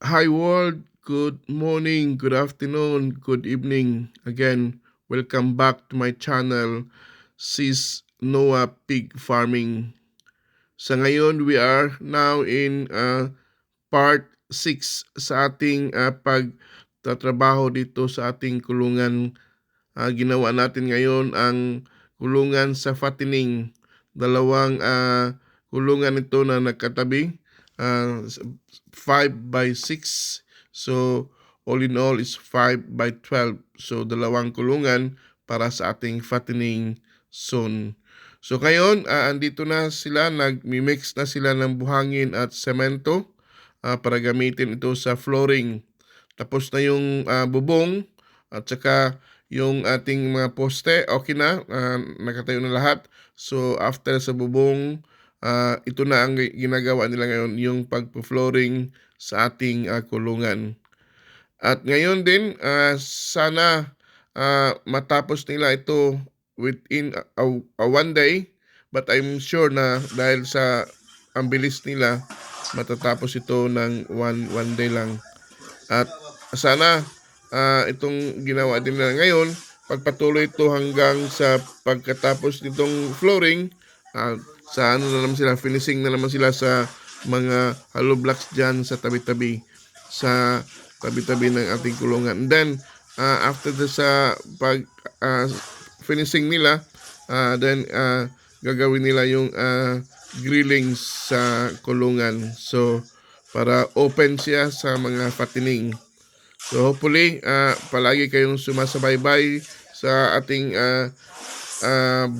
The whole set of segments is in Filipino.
Hi world, good morning, good afternoon, good evening. Again, welcome back to my channel, Sis Noah Pig Farming. Sa ngayon, we are now in part 6 sa ating pagtatrabaho dito sa ating kulungan. Ginawa natin ngayon ang kulungan sa fattening. Dalawang kulungan ito na nagkatabi. 5 by 6. So, all in all is 5 by 12. So, dalawang kulungan para sa ating fattening zone. So, ngayon, andito na sila. Nag-mix na sila ng buhangin at semento para gamitin ito sa flooring. Tapos na yung bubong at saka yung ating mga poste, okay na. Nakatayo na lahat. So, after sa bubong, ito na ang ginagawa nila ngayon, yung pagpo-flooring sa ating kulungan. At ngayon din, sana matapos nila ito within a one day. But I'm sure na dahil sa ang bilis nila, matatapos ito ng one day lang. At sana itong ginawa din nila ngayon, pagpatuloy ito hanggang sa pagkatapos nitong flooring, sa ano na naman sila, finishing na naman sila sa mga hollow blocks dyan sa tabi-tabi, sa tabi-tabi ng ating kulungan. And then, after sa pag finishing nila, then gagawin nila yung grilling sa kulungan. So, para open siya sa mga fattening. So hopefully, palagi kayong sumasabaybay sa ating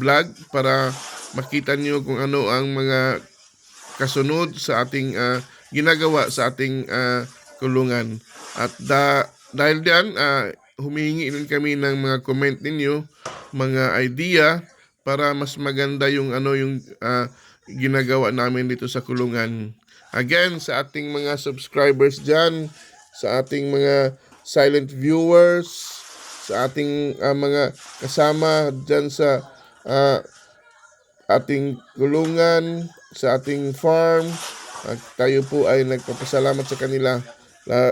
vlog para makita nyo kung ano ang mga kasunod sa ating ginagawa sa ating kulungan. At dahil diyan, humihingi din kami ng mga comment ninyo, mga idea para mas maganda yung yung ginagawa namin dito sa kulungan. Again, sa ating mga subscribers dyan, sa ating mga silent viewers, sa ating mga kasama dyan sa ating kulungan, sa ating farm, at tayo po ay nagpapasalamat sa kanila,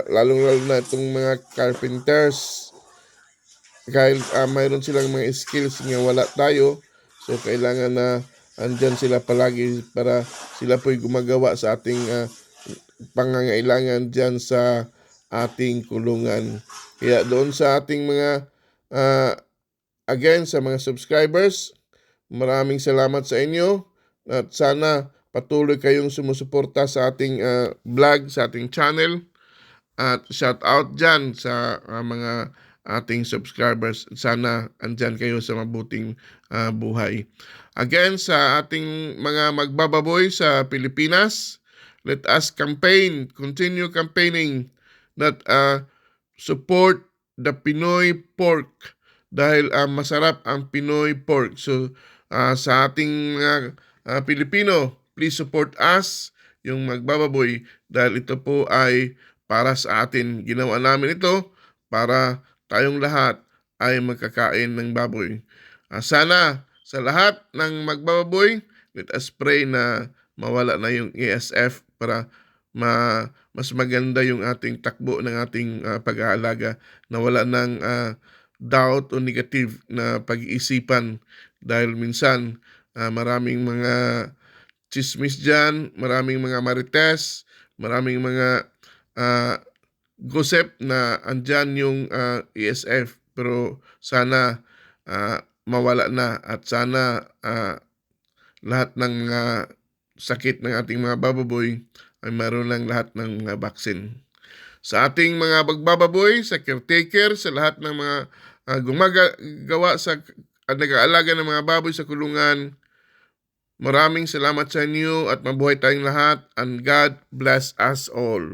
lalong-lalo na itong mga carpenters. Dahil mayroon silang mga skills nga wala tayo, so kailangan na andyan sila palagi para sila po'y gumagawa sa ating pangangailangan dyan sa ating kulungan. Kaya doon sa ating mga again sa mga subscribers, maraming salamat sa inyo at sana patuloy kayong sumusuporta sa ating vlog, sa ating channel, at shout out dyan sa mga ating subscribers. Sana andyan kayo sa mabuting buhay. Again, sa ating mga magbababoy sa Pilipinas, let us continue campaigning that support the Pinoy pork dahil masarap ang Pinoy pork. So, sa ating Pilipino, please support us, yung magbababoy, dahil ito po ay para sa atin. Ginawa namin ito para tayong lahat ay magkakain ng baboy. Sana sa lahat ng magbababoy, let us pray na mawala na yung ASF para mas maganda yung ating takbo ng ating pag-aalaga, na wala ng doubt o negative na pag-iisipan dahil minsan maraming mga chismis dyan, maraming mga marites, maraming mga gossip na andyan yung ESF, pero sana mawala na at sana lahat ng mga sakit ng ating mga bababoy ay meron lang lahat ng mga vaccine. Sa ating mga magbababoy, sa caretaker, sa lahat ng mga gumagawa sa nag-aalaga ng mga baboy sa kulungan, maraming salamat sa inyo at mabuhay tayong lahat, and God bless us all.